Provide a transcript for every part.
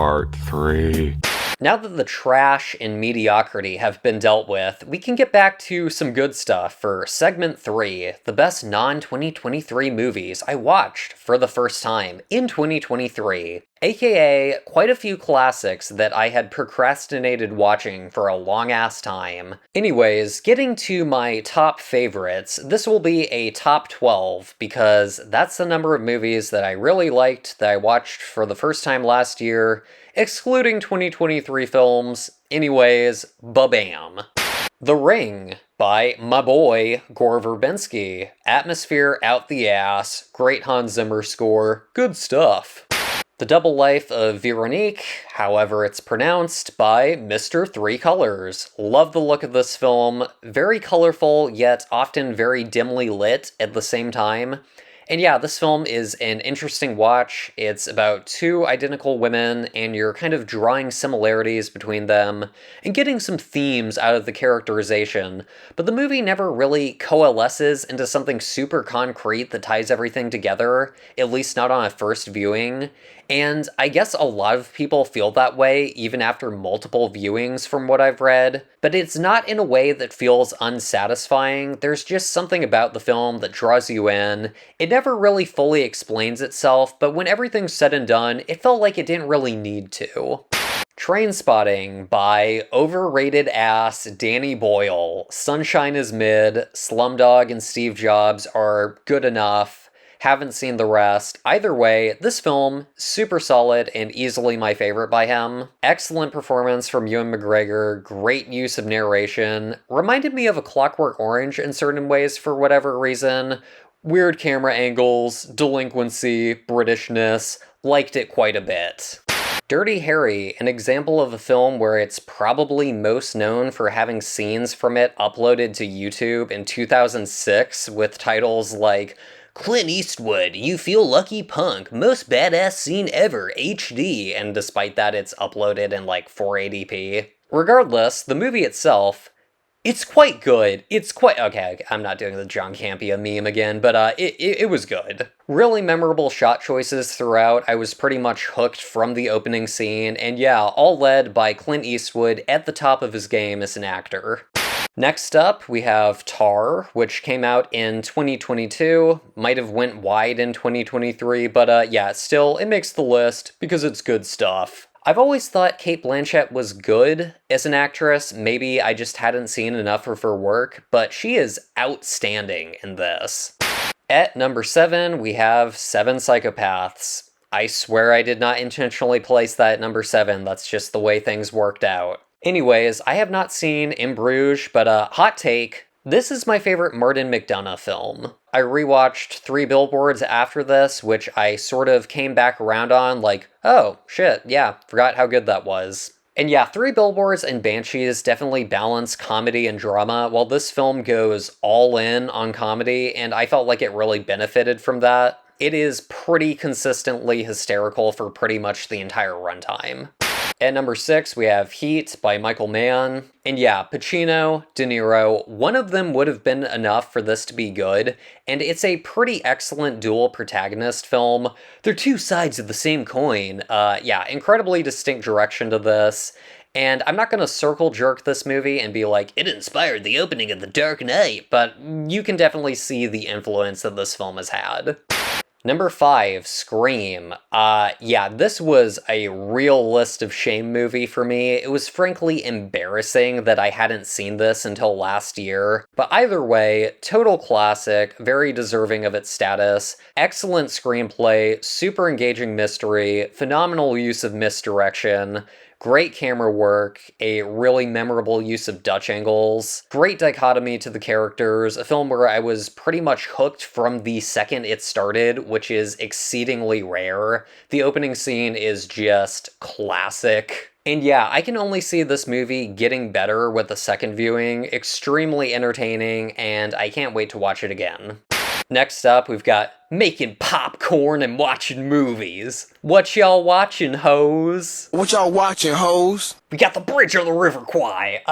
Part 3. Now that the trash and mediocrity have been dealt with, we can get back to some good stuff for segment 3, the best non-2023 movies I watched for the first time in 2023. AKA quite a few classics that I had procrastinated watching for a long ass time. Anyways, getting to my top favorites, this will be a top 12 because that's the number of movies that I really liked that I watched for the first time last year, excluding 2023 films. Anyways, ba-bam. The Ring by my boy Gore Verbinski. Atmosphere out the ass, great Hans Zimmer score, good stuff. The Double Life of Veronique, however it's pronounced, by Mr. Three Colors. Love the look of this film, very colorful yet often very dimly lit at the same time. And yeah, this film is an interesting watch. It's about two identical women, and you're kind of drawing similarities between them, and getting some themes out of the characterization, but the movie never really coalesces into something super concrete that ties everything together, at least not on a first viewing. And I guess a lot of people feel that way even after multiple viewings from what I've read, but it's not in a way that feels unsatisfying. There's just something about the film that draws you in. It never really fully explains itself, but when everything's said and done, it felt like it didn't really need to. Trainspotting by overrated ass Danny Boyle. Sunshine is mid, Slumdog and Steve Jobs are good enough. Haven't seen the rest. Either way, this film, super solid and easily my favorite by him. Excellent performance from Ewan McGregor, great use of narration. Reminded me of A Clockwork Orange in certain ways for whatever reason. Weird camera angles, delinquency, Britishness. Liked it quite a bit. Dirty Harry, an example of a film where it's probably most known for having scenes from it uploaded to YouTube in 2006 with titles like Clint Eastwood, You Feel Lucky Punk, Most Badass Scene Ever, HD, and despite that it's uploaded in like 480p. Regardless, the movie itself, it's quite good. Okay, I'm not doing the John Campea meme again, but it was good. Really memorable shot choices throughout. I was pretty much hooked from the opening scene, and yeah, all led by Clint Eastwood at the top of his game as an actor. Next up, we have Tar, which came out in 2022, might have went wide in 2023, but yeah, still, it makes the list because it's good stuff. I've always thought Cate Blanchett was good as an actress, maybe I just hadn't seen enough of her work, but she is outstanding in this. At number 7, we have Seven Psychopaths. I swear I did not intentionally place that at number 7, that's just the way things worked out. Anyways, I have not seen In Bruges, but hot take, this is my favorite Martin McDonagh film. I rewatched 3 Billboards after this, which I sort of came back around on, like, oh, shit, yeah, forgot how good that was. And yeah, 3 Billboards and Banshees definitely balance comedy and drama, while this film goes all in on comedy, and I felt like it really benefited from that. It is pretty consistently hysterical for pretty much the entire runtime. At number 6, we have Heat by Michael Mann. And yeah, Pacino, De Niro, one of them would have been enough for this to be good, and it's a pretty excellent dual protagonist film. They're two sides of the same coin. Yeah, incredibly distinct direction to this. And I'm not going to circle jerk this movie and be like, it inspired the opening of The Dark Knight, but you can definitely see the influence that this film has had. Number 5, Scream. Yeah, this was a real list of shame movie for me. It was frankly embarrassing that I hadn't seen this until last year. But either way, total classic, very deserving of its status. Excellent screenplay, super engaging mystery, phenomenal use of misdirection. Great camera work, a really memorable use of Dutch angles, great dichotomy to the characters, a film where I was pretty much hooked from the second it started, which is exceedingly rare. The opening scene is just classic. And yeah, I can only see this movie getting better with the second viewing, extremely entertaining, and I can't wait to watch it again. Next up, we've got Making popcorn and watching movies. What y'all watching, hoes? What y'all watching, hoes? We got The Bridge of the River Kwai,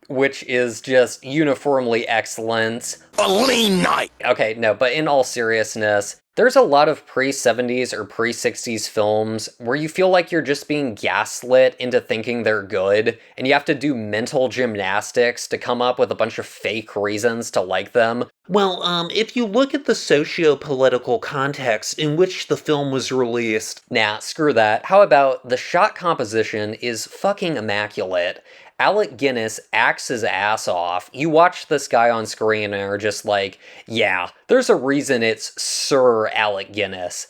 which is just uniformly excellent. A lean night. Okay, no, but in all seriousness, there's a lot of pre-70s or pre-60s films where you feel like you're just being gaslit into thinking they're good, and you have to do mental gymnastics to come up with a bunch of fake reasons to like them. Well, if you look at the socio-political context in which the film was released... Nah, screw that. How about the shot composition is fucking immaculate. Alec Guinness acts his ass off. You watch this guy on screen and are just like, yeah, there's a reason it's Sir Alec Guinness.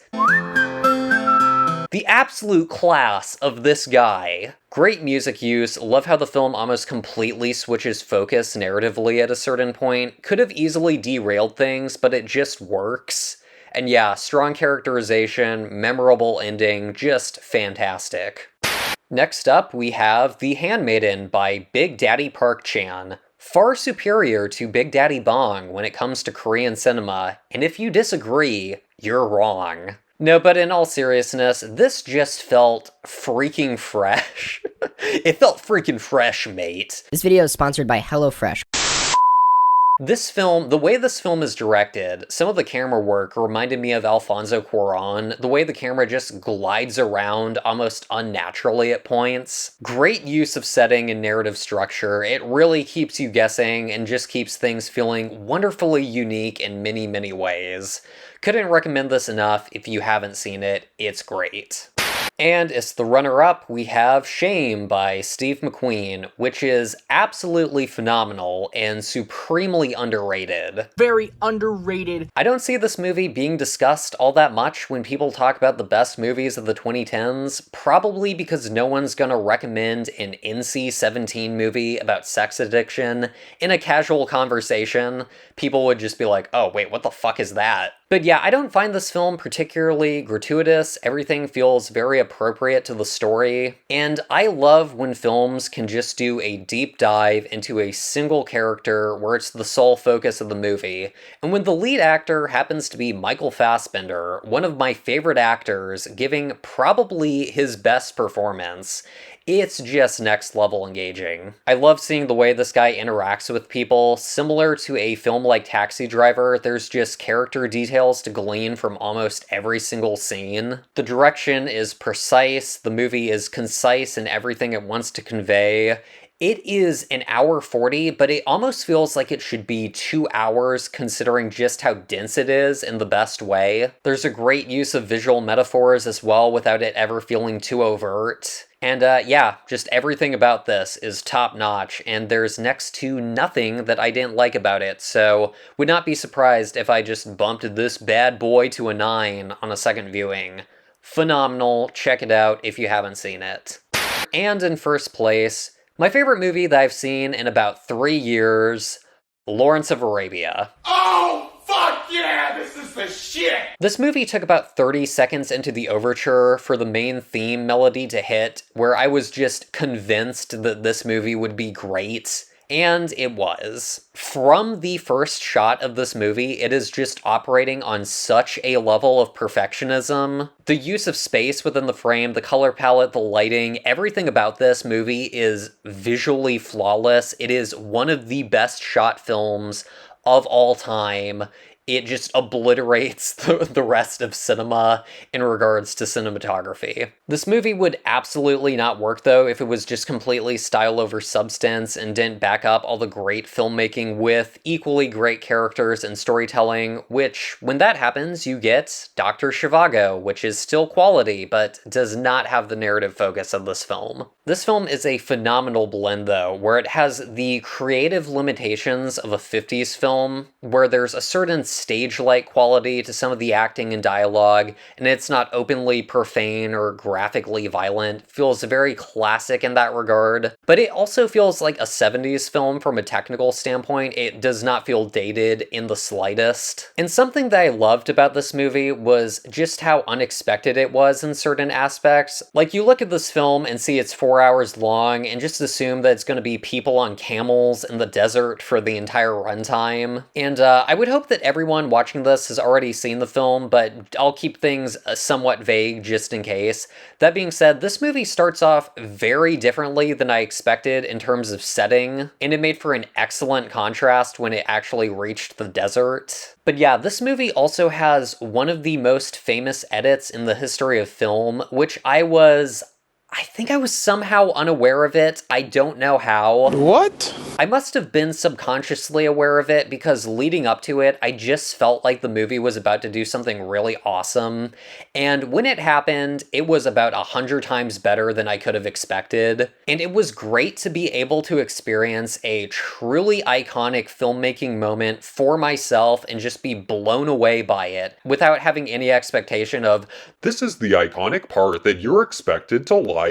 The absolute class of this guy. Great music use, love how the film almost completely switches focus narratively at a certain point. Could have easily derailed things, but it just works. And yeah, strong characterization, memorable ending, just fantastic. Next up, we have The Handmaiden by Big Daddy Park Chan. Far superior to Big Daddy Bong when it comes to Korean cinema, and if you disagree, you're wrong. No, but in all seriousness, this just felt freaking fresh. It felt freaking fresh, mate. This video is sponsored by HelloFresh. This film, the way this film is directed, some of the camera work reminded me of Alfonso Cuarón, the way the camera just glides around almost unnaturally at points. Great use of setting and narrative structure. It really keeps you guessing and just keeps things feeling wonderfully unique in many, many ways. Couldn't recommend this enough. If you haven't seen it, it's great. And as the runner-up, we have Shame by Steve McQueen, which is absolutely phenomenal and supremely underrated. Very underrated. I don't see this movie being discussed all that much when people talk about the best movies of the 2010s, probably because no one's gonna recommend an NC-17 movie about sex addiction in a casual conversation. People would just be like, oh wait, what the fuck is that? But yeah, I don't find this film particularly gratuitous. Everything feels very appropriate to the story. And I love when films can just do a deep dive into a single character where it's the sole focus of the movie. And when the lead actor happens to be Michael Fassbender, one of my favorite actors, giving probably his best performance, it's just next level engaging. I love seeing the way this guy interacts with people. Similar to a film like Taxi Driver, there's just character details to glean from almost every single scene. The direction is precise, the movie is concise in everything it wants to convey. It is an hour 40, but it almost feels like it should be 2 hours considering just how dense it is in the best way. There's a great use of visual metaphors as well without it ever feeling too overt. And yeah, just everything about this is top-notch, and there's next to nothing that I didn't like about it, so would not be surprised if I just bumped this bad boy to a 9 on a second viewing. Phenomenal, check it out if you haven't seen it. And in first place, my favorite movie that I've seen in about 3 years, Lawrence of Arabia. Oh, fuck yeah, this is the shit! This movie took about 30 seconds into the overture for the main theme melody to hit, where I was just convinced that this movie would be great. And it was. From the first shot of this movie, it is just operating on such a level of perfectionism. The use of space within the frame, the color palette, the lighting, everything about this movie is visually flawless. It is one of the best shot films of all time. It just obliterates the rest of cinema in regards to cinematography. This movie would absolutely not work, though, if it was just completely style over substance and didn't back up all the great filmmaking with equally great characters and storytelling, which, when that happens, you get Dr. Zhivago, which is still quality, but does not have the narrative focus of this film. This film is a phenomenal blend, though, where it has the creative limitations of a 50s film, where there's a certain stage-like quality to some of the acting and dialogue, and it's not openly profane or graphically violent. It feels very classic in that regard, but it also feels like a 70s film from a technical standpoint. It does not feel dated in the slightest. And something that I loved about this movie was just how unexpected it was in certain aspects. Like, you look at this film and see it's 4 hours long and just assume that it's going to be people on camels in the desert for the entire runtime. And I would hope that every everyone watching this has already seen the film, but I'll keep things somewhat vague just in case. That being said, this movie starts off very differently than I expected in terms of setting, and it made for an excellent contrast when it actually reached the desert. But yeah, this movie also has one of the most famous edits in the history of film, which I think I was somehow unaware of it. I don't know how. What? I must have been subconsciously aware of it because leading up to it, I just felt like the movie was about to do something really awesome. And when it happened, it was about 100 times better than I could have expected. And it was great to be able to experience a truly iconic filmmaking moment for myself and just be blown away by it without having any expectation of, this is the iconic part that you're expected to like.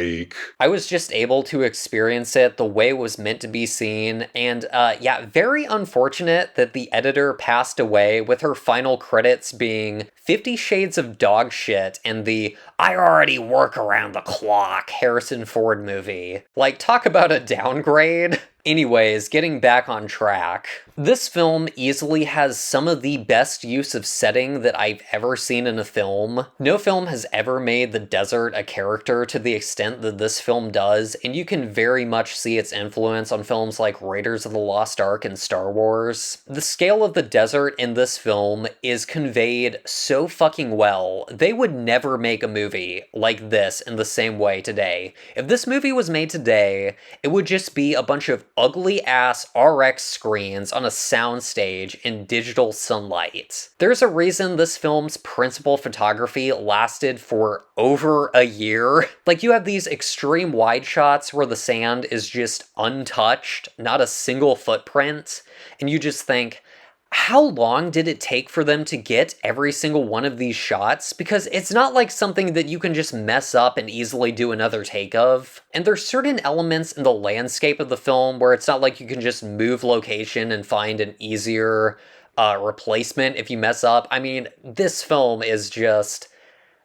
I was just able to experience it the way it was meant to be seen, and yeah, very unfortunate that the editor passed away, with her final credits being 50 Shades of Dog Shit and the I already work around the clock Harrison Ford movie. Like, talk about a downgrade. Anyways, getting back on track. This film easily has some of the best use of setting that I've ever seen in a film. No film has ever made the desert a character to the extent that this film does, and you can very much see its influence on films like Raiders of the Lost Ark and Star Wars. The scale of the desert in this film is conveyed so fucking well. They would never make a movie like this in the same way today. If this movie was made today, it would just be a bunch of ugly-ass RX screens on a soundstage in digital sunlight. There's a reason this film's principal photography lasted for over a year. Like, you have these extreme wide shots where the sand is just untouched, not a single footprint, and you just think, how long did it take for them to get every single one of these shots? Because it's not like something that you can just mess up and easily do another take of. And there's certain elements in the landscape of the film where it's not like you can just move location and find an easier replacement if you mess up. I mean, this film is just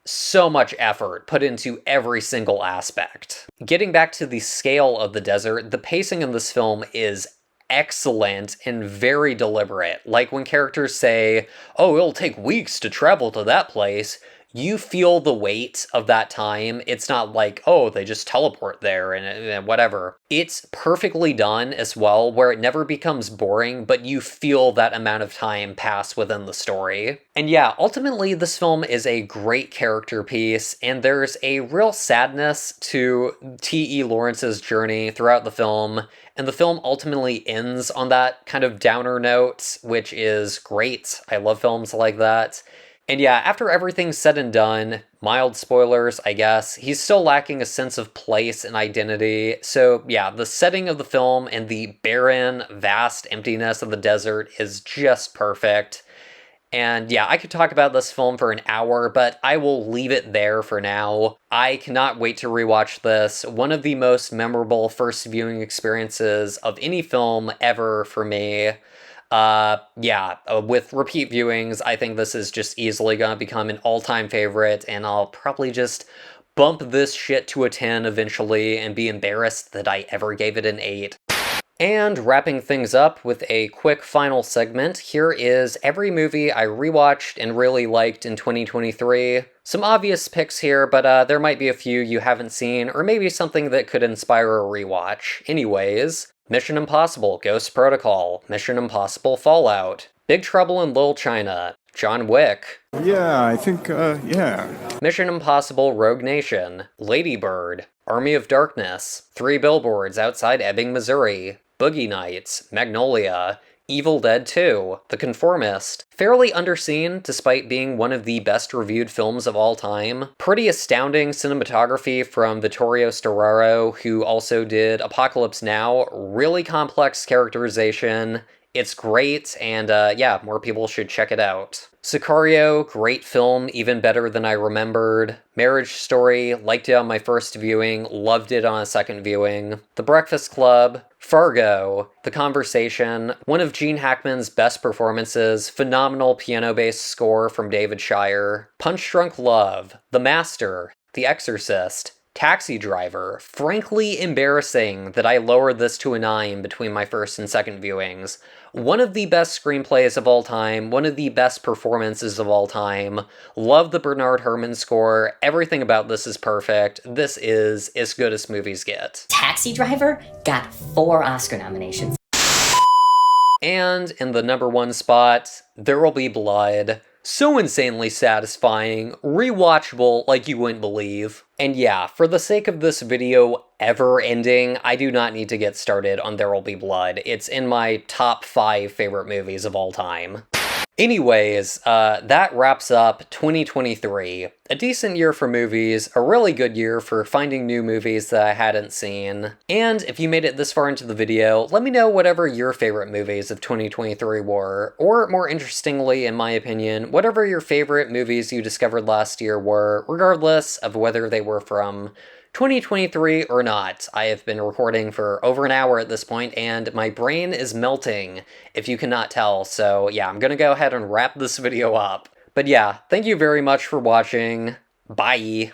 so much effort put into every single aspect. Getting back to the scale of the desert, the pacing in this film is excellent and very deliberate. Like when characters say, oh, it'll take weeks to travel to that place, you feel the weight of that time. It's not like, oh, they just teleport there and whatever. It's perfectly done as well, where it never becomes boring, but you feel that amount of time pass within the story. And yeah, ultimately this film is a great character piece, and there's a real sadness to T.E. Lawrence's journey throughout the film, and the film ultimately ends on that kind of downer note, which is great. I love films like that. And yeah, after everything's said and done, mild spoilers, I guess, he's still lacking a sense of place and identity. So yeah, the setting of the film and the barren, vast emptiness of the desert is just perfect. And yeah, I could talk about this film for an hour, but I will leave it there for now. I cannot wait to rewatch this. One of the most memorable first viewing experiences of any film ever for me. With repeat viewings, I think this is just easily gonna become an all-time favorite, and I'll probably just bump this shit to a 10 eventually and be embarrassed that I ever gave it an 8. And wrapping things up with a quick final segment, here is every movie I rewatched and really liked in 2023. Some obvious picks here, but there might be a few you haven't seen, or maybe something that could inspire a rewatch. Anyways, Mission Impossible Ghost Protocol, Mission Impossible Fallout, Big Trouble in Little China, John Wick, Yeah, I think, yeah. Mission Impossible Rogue Nation, Lady Bird, Army of Darkness, 3 Billboards Outside Ebbing, Missouri, Boogie Nights, Magnolia, Evil Dead 2, The Conformist, fairly underseen despite being one of the best reviewed films of all time. Pretty astounding cinematography from Vittorio Storaro, who also did Apocalypse Now. Really complex characterization. It's great, and yeah, more people should check it out. Sicario, great film, even better than I remembered. Marriage Story, liked it on my first viewing, loved it on a second viewing. The Breakfast Club, Fargo, The Conversation, one of Gene Hackman's best performances, phenomenal piano-based score from David Shire. Punch Drunk Love, The Master, The Exorcist, Taxi Driver. Frankly embarrassing that I lowered this to a 9 between my first and second viewings. One of the best screenplays of all time, one of the best performances of all time. Love the Bernard Herrmann score. Everything about this is perfect. This is as good as movies get. Taxi Driver got 4 Oscar nominations. And in the number 1 spot, There Will Be Blood. So insanely satisfying, rewatchable like you wouldn't believe. And yeah, for the sake of this video ever ending, I do not need to get started on There Will Be Blood. It's in my top 5 favorite movies of all time. Anyways, that wraps up 2023. A decent year for movies, a really good year for finding new movies that I hadn't seen. And if you made it this far into the video, let me know whatever your favorite movies of 2023 were, or more interestingly, in my opinion, whatever your favorite movies you discovered last year were, regardless of whether they were from 2023 or not. I have been recording for over an hour at this point, and my brain is melting, if you cannot tell, so yeah, I'm gonna go ahead and wrap this video up. But yeah, thank you very much for watching. Bye!